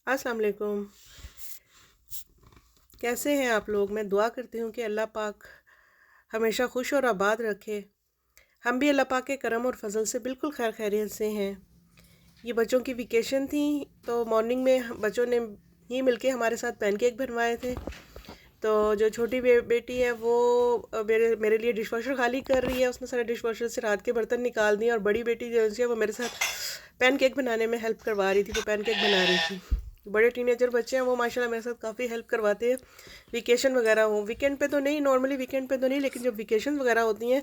अस्सलाम वालेकुम। कैसे हैं आप लोग? मैं दुआ करती हूँ कि अल्लाह पाक हमेशा खुश और आबाद रखे। हम भी अल्लाह पाक के करम और फजल से बिल्कुल खैर खैरियत से हैं। ये बच्चों की वेकेशन थी तो मॉर्निंग में बच्चों ने ही मिलके हमारे साथ पैनकेक बनवाए थे। तो जो छोटी बेटी है वो मेरे मेरे लिए डिश वॉशर खाली कर रही है। उसने सारे डिश वॉशर से रात के बर्तन निकाल दिए और बड़ी बेटी जो है वो मेरे साथ पैनकेक बनाने में हेल्प करवा रही थी, वो पैनकेक बना रही थी। बड़े टीनेजर बच्चे हैं वो माशाल्लाह मेरे साथ काफ़ी हेल्प करवाते हैं। वेकेशन वगैरह हो, वीकेंड पे तो नहीं, नॉर्मली वीकेंड पे तो नहीं, लेकिन जब वेकेशन वगैरह होती हैं,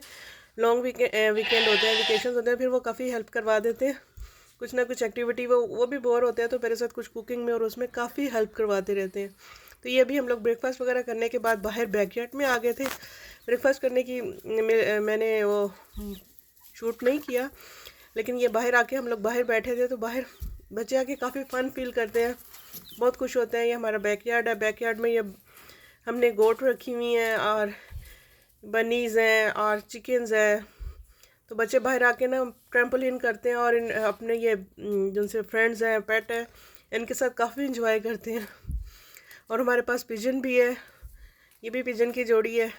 लॉन्ग वीकेंड होते हैं, वेकेशन होते हैं, फिर वो काफ़ी हेल्प करवा देते हैं। कुछ ना कुछ एक्टिविटी वो भी बोर होते हैं तो मेरे साथ कुछ कुकिंग में और उसमें काफ़ी हेल्प करवाते रहते हैं। तो ये अभी हम लोग ब्रेकफास्ट वगैरह करने के बाद बाहर बैकयार्ड में आ गए थे। ब्रेकफास्ट करने की मैंने वो शूट नहीं किया, लेकिन ये बाहर आके हम लोग बाहर बैठे थे तो बाहर बच्चे आके काफ़ी फ़न फील करते हैं, बहुत खुश होते हैं। ये हमारा बैकयार्ड है, बैकयार्ड में ये हमने गोट रखी हुई हैं और बनीज़ हैं और चिकन्स हैं। तो बच्चे बाहर आके ना ट्रैम्पोलिन करते हैं और अपने ये जिनसे फ्रेंड्स हैं, पेट है, इनके साथ काफ़ी इंजॉय करते हैं। और हमारे पास पिजन भी है, ये भी पिजन की जोड़ी है।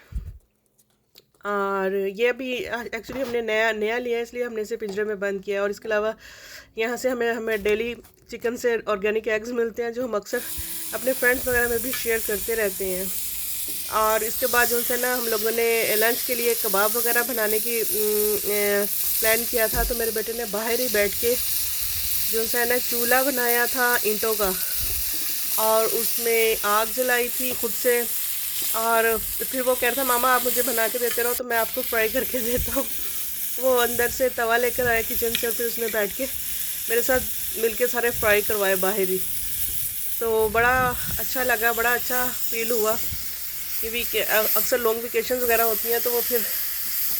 और ये भी एक्चुअली हमने नया नया लिया है, इसलिए हमने इसे पिंजरे में बंद किया है। और इसके अलावा यहाँ से हमें डेली चिकन से ऑर्गेनिक एग्स मिलते हैं, जो हम अक्सर अपने फ्रेंड्स वगैरह में भी शेयर करते रहते हैं। और इसके बाद जो है ना हम लोगों ने लंच के लिए कबाब वगैरह बनाने की प्लान किया था। तो मेरे बेटे ने बाहर ही बैठ के जो है ना चूल्हा बनाया था ईंटों का, और उसमें आग जलाई थी खुद से। और फिर वो कह रहा था मामा आप मुझे बना के देते रहो तो मैं आपको फ्राई करके देता हूँ। वो अंदर से तवा लेकर आया किचन से, फिर उसने बैठ के मेरे साथ मिलके सारे फ्राई करवाए बाहर ही। तो बड़ा अच्छा लगा, बड़ा अच्छा फील हुआ। ये अक्सर लॉन्ग वेकेशन वगैरह होती हैं तो वो फिर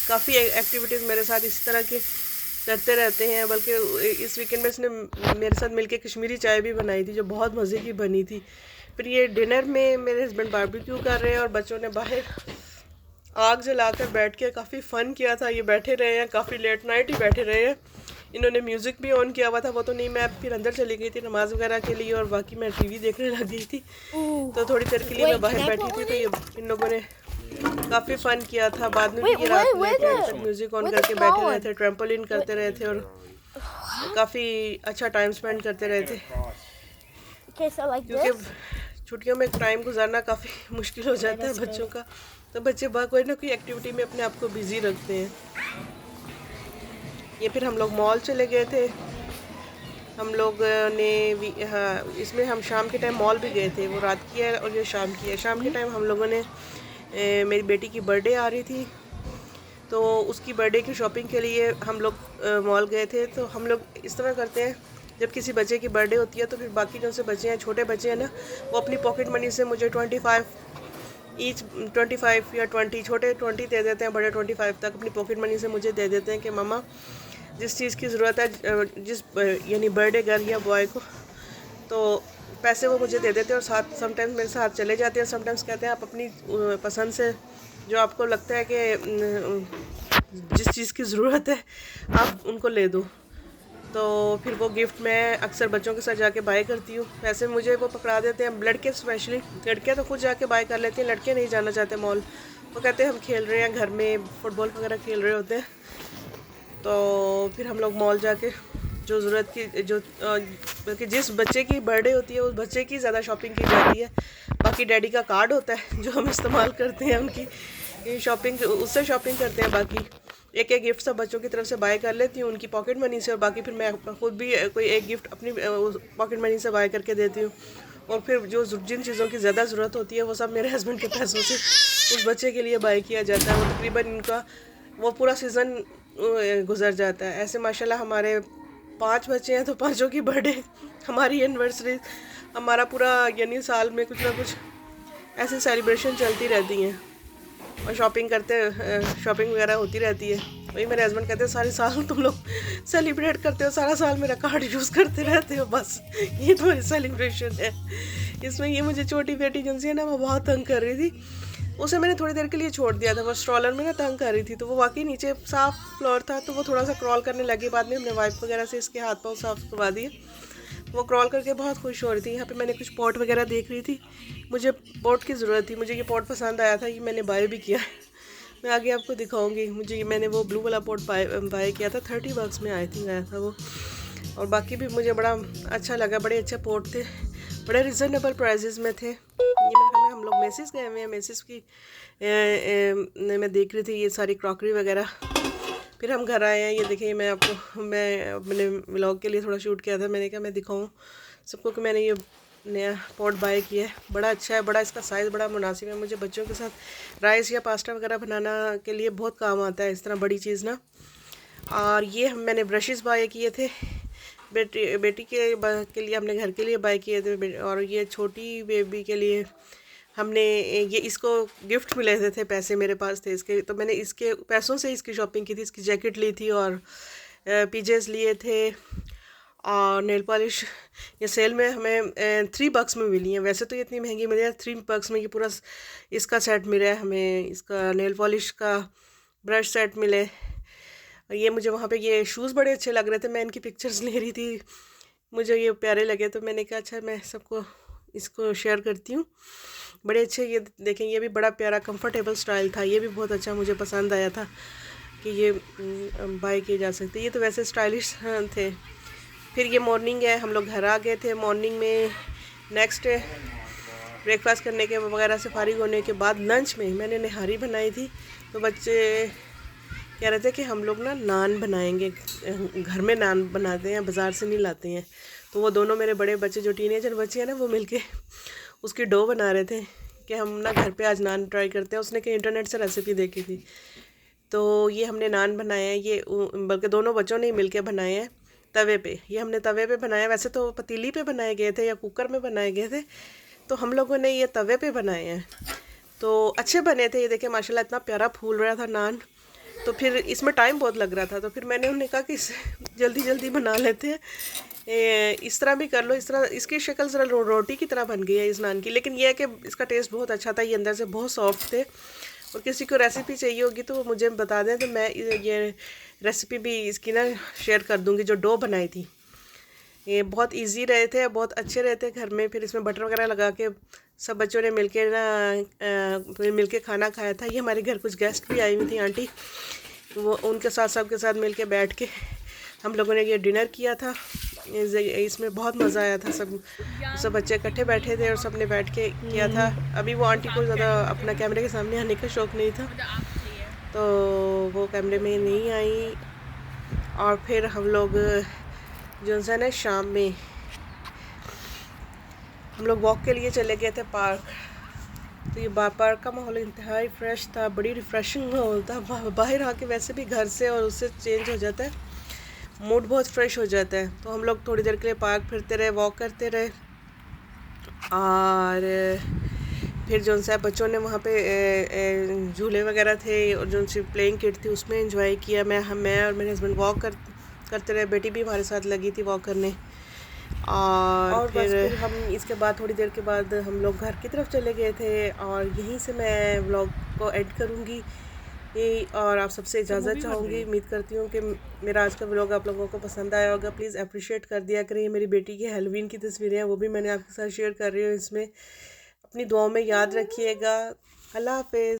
काफ़ी एक्टिविटीज़ मेरे साथ इसी तरह की करते रहते हैं। बल्कि इस वीकेंड में इसने मेरे साथ मिलके कश्मीरी चाय भी बनाई थी, जो बहुत मज़े की बनी थी। फिर ये डिनर में मेरे हस्बैंड बारबेक्यू कर रहे हैं और बच्चों ने बाहर आग जलाकर बैठ के काफ़ी फ़न किया था। ये बैठे रहे हैं, काफ़ी लेट नाइट ही बैठे रहे हैं। इन्होंने म्यूज़िक भी ऑन किया हुआ था, वो तो नहीं, मैं फिर अंदर चली गई थी नमाज़ वगैरह के लिए और बाकी मैं टीवी देखने लग गई थी। तो थोड़ी देर के लिए मैं बाहर बैठी थी, तो ये इन लोगों ने काफ़ी फ़न किया था। बाद में भी ये रात में म्यूज़िक ऑन करके बैठे रहे थे, ट्रैम्पोलिन करते रहे थे और काफ़ी अच्छा टाइम स्पेंड करते रहे थे। क्योंकि छुट्टियों में टाइम गुजारना काफ़ी मुश्किल हो जाता है बच्चों का, तो बच्चे कोई ना कोई एक्टिविटी में अपने आप को बिज़ी रखते हैं। ये फिर हम लोग मॉल चले गए थे। हम लोग ने हाँ, इसमें हम शाम के टाइम मॉल भी गए थे। वो रात की है और ये शाम की है। शाम के टाइम हम लोगों ने मेरी बेटी की बर्थडे आ रही थी, तो उसकी बर्थडे की शॉपिंग के लिए हम लोग मॉल गए थे। तो हम लोग इस तरह करते हैं, जब किसी बच्चे की बर्थडे होती है तो फिर बाकी जो से बच्चे हैं, छोटे बच्चे हैं ना, वो अपनी पॉकेट मनी से मुझे 25 ईच 25 या 20, छोटे 20 दे देते हैं, बड़े 25 तक अपनी पॉकेट मनी से मुझे दे देते हैं कि मामा जिस चीज़ की ज़रूरत है, जिस यानी बर्थडे गर्ल या बॉय को, तो पैसे वो मुझे दे देते हैं। और साथ समटाइम्स मेरे साथ चले जाते हैं। समटाइम्स कहते हैं आप अपनी पसंद से जो आपको लगता है कि जिस चीज़ की ज़रूरत है आप उनको ले दो। तो फिर वो गिफ्ट मैं अक्सर बच्चों के साथ जाके बाय करती हूँ। वैसे मुझे वो पकड़ा देते हैं, लड़के स्पेशली। लड़के तो खुद जाके बाय कर लेते हैं, लड़के नहीं जाना चाहते मॉल। वो कहते हैं हम खेल रहे हैं घर में, फुटबॉल वगैरह खेल रहे होते हैं। तो फिर हम लोग मॉल जाके जो ज़रूरत की बल्कि जिस बच्चे की बर्थडे होती है उस बच्चे की ज़्यादा शॉपिंग की जाती है। बाकी डैडी का कार्ड होता है जो हम इस्तेमाल करते हैं उनकी शॉपिंग, उससे शॉपिंग करते हैं। बाकी एक एक गिफ्ट सब बच्चों की तरफ से बाय कर लेती हूँ उनकी पॉकेट मनी से, और बाकी फिर मैं खुद भी कोई एक गिफ्ट अपनी पॉकेट मनी से बाय करके देती हूँ। और फिर जो जिन चीज़ों की ज़्यादा ज़रूरत होती है वो सब मेरे हस्बैंड के पैसों से उस बच्चे के लिए बाय किया जाता है। वो तकरीबन इनका वो पूरा सीज़न गुजर जाता है। ऐसे माशाल्लाह हमारे 5 बच्चे हैं, तो पाँचों की बर्थडे, हमारी एनिवर्सरी, हमारा पूरा यानी साल में कुछ ना कुछ ऐसे सेलिब्रेशन चलती रहती हैं और शॉपिंग वगैरह होती रहती है। वही मेरे हस्बैंड कहते हैं सारे साल तुम लोग सेलिब्रेट करते हो, सारा साल मेरा कार्ड यूज़ करते रहते हो, बस ये तुम्हारी सेलिब्रेशन है। इसमें ये मुझे छोटी बेटी जिनसे है ना, वो बहुत तंग कर रही थी। उसे मैंने थोड़ी देर के लिए छोड़ दिया था, वो स्ट्रॉलर में ना तंग कर रही थी। तो वो वाकई नीचे साफ़ फ्लोर था तो वो थोड़ा सा क्रॉल करने लगी। बाद में हमने वाइप वगैरह से इसके हाथ पाँव साफ करवा दिए। वो क्रॉल करके बहुत खुश हो रही थी। यहाँ पे मैंने कुछ पॉट वगैरह देख रही थी, मुझे पॉट की ज़रूरत थी, मुझे ये पॉट पसंद आया था, ये मैंने बाय भी किया। मैं आगे आपको दिखाऊंगी। मुझे मैंने वो ब्लू वाला पॉट बाय किया था, 30 बक्स में आई थिंक आया था वो। और बाकी भी मुझे बड़ा अच्छा लगा, बड़े अच्छे पॉट थे, बड़े रिजनेबल प्राइजेस में थे। ये हम लोग मेसिस गए हुए हैं, मेसिस की मैं देख रही थी ये सारी क्रॉकरी वगैरह। फिर हम घर आए हैं, ये देखिए मैं अपने व्लॉग के लिए थोड़ा शूट किया था, मैंने कहा मैं दिखाऊं सबको कि मैंने ये नया पॉट बाय किया है। बड़ा अच्छा है, बड़ा इसका साइज़ बड़ा मुनासिब है, मुझे बच्चों के साथ राइस या पास्ता वगैरह बनाना के लिए बहुत काम आता है इस तरह बड़ी चीज़ ना। और ये मैंने ब्रशेस बाय किए थे, बेटी के लिए, अपने घर के लिए बाय किए थे। और ये छोटी बेबी के लिए हमने ये इसको गिफ्ट मिले थे, पैसे मेरे पास थे इसके, तो मैंने इसके पैसों से इसकी शॉपिंग की थी। इसकी जैकेट ली थी और पीजेस लिए थे और नेल पॉलिश ये सेल में हमें 3 बक्स में मिली है। वैसे तो ये इतनी महंगी मिली है, 3 बक्स में ये पूरा इसका सेट मिला है हमें। इसका नेल पॉलिश का ब्रश सेट मिले। ये मुझे वहाँ पे ये शूज़ बड़े अच्छे लग रहे थे, मैं इनकी पिक्चर्स ले रही थी, मुझे ये प्यारे लगे तो मैंने कहा अच्छा मैं सबको इसको शेयर करती हूँ। बड़े अच्छे, ये देखें ये भी बड़ा प्यारा कंफर्टेबल स्टाइल था, ये भी बहुत अच्छा मुझे पसंद आया था कि ये बाय किए जा सकते। ये तो वैसे स्टाइलिश थे। फिर ये मॉर्निंग है, हम लोग घर आ गए थे मॉर्निंग में। नेक्स्ट ब्रेकफास्ट करने के वगैरह से फारिग होने के बाद लंच में मैंने निहारी बनाई थी। तो बच्चे कह रहे थे कि हम लोग ना नान बनाएंगे, घर में नान बनाते हैं, बाज़ार से नहीं लाते हैं। तो वो दोनों मेरे बड़े बच्चे जो टीनेजर बच्चे हैं ना, वो मिलके उसकी डो बना रहे थे कि हम ना घर पे आज नान ट्राई करते हैं। उसने कहीं इंटरनेट से रेसिपी देखी थी, तो ये हमने नान बनाए हैं। ये बल्कि दोनों बच्चों ने ही मिलके बनाए हैं तवे पे। ये हमने तवे पे बनाया, वैसे तो पतीली पे बनाए गए थे या कुकर में बनाए गए थे, तो हम लोगों ने ये तवे पे बनाए हैं। तो अच्छे बने थे, ये देखें माशाल्लाह इतना प्यारा फूल रहा था नान। तो फिर इसमें टाइम बहुत लग रहा था, तो फिर मैंने उन्हें कहा कि जल्दी जल्दी बना लेते हैं, इस तरह भी कर लो। इस तरह इसकी शक्ल ज़रा रोटी की तरह बन गई है इस नान की, लेकिन यह है कि इसका टेस्ट बहुत अच्छा था, ये अंदर से बहुत सॉफ्ट थे। और किसी को रेसिपी चाहिए होगी तो वो मुझे बता दें, तो मैं ये रेसिपी भी इसकी ना शेयर कर दूँगी जो डो बनाई थी। ये बहुत इजी रहे थे, बहुत अच्छे रहे थे घर में। फिर इसमें बटर वगैरह लगा के सब बच्चों ने मिलके ना मिलके खाना खाया था। ये हमारे घर कुछ गेस्ट भी आई हुई थी, आंटी, वो उनके साथ सबके साथ मिलके बैठ के हम लोगों ने ये डिनर किया था। इसमें बहुत मज़ा आया था, सब बच्चे इकट्ठे बैठे थे और सब ने बैठ के किया था। अभी वो आंटी को ज़्यादा अपना कैमरे के सामने आने का शौक़ नहीं था, तो वो कैमरे में नहीं आई। और फिर हम लोग जो है शाम में हम लोग वॉक के लिए चले गए थे पार्क। तो ये पार्क का माहौल इंतहाई फ्रेश था, बड़ी रिफ़्रेशिंग माहौल था। बाहर आके वैसे भी घर से और उससे चेंज हो जाता है, मूड बहुत फ्रेश हो जाता है। तो हम लोग थोड़ी देर के लिए पार्क फिरते रहे, वॉक करते रहे। और फिर जो सा बच्चों ने वहाँ पे झूले वगैरह थे और जो सी प्लेइंग किट थी उसमें एंजॉय किया। मैं और मेरे हस्बैंड वॉक करते रहे, बेटी भी हमारे साथ लगी थी वॉक करने। और फिर हम इसके बाद थोड़ी देर के बाद हम लोग घर की तरफ चले गए थे। और यहीं से मैं व्लॉग को एड करूँगी और आप सबसे इजाज़त चाहूँगी। उम्मीद करती हूँ कि मेरा आज का व्लॉग आप लोगों को पसंद आया होगा। प्लीज़ अप्रिशिएट कर दिया करें। मेरी बेटी की हैलोवीन की तस्वीरें हैं, वो भी मैंने आपके साथ शेयर कर रही हूँ इसमें। अपनी दुआओं में याद रखिएगा। अल्लाह हाफ़िज़।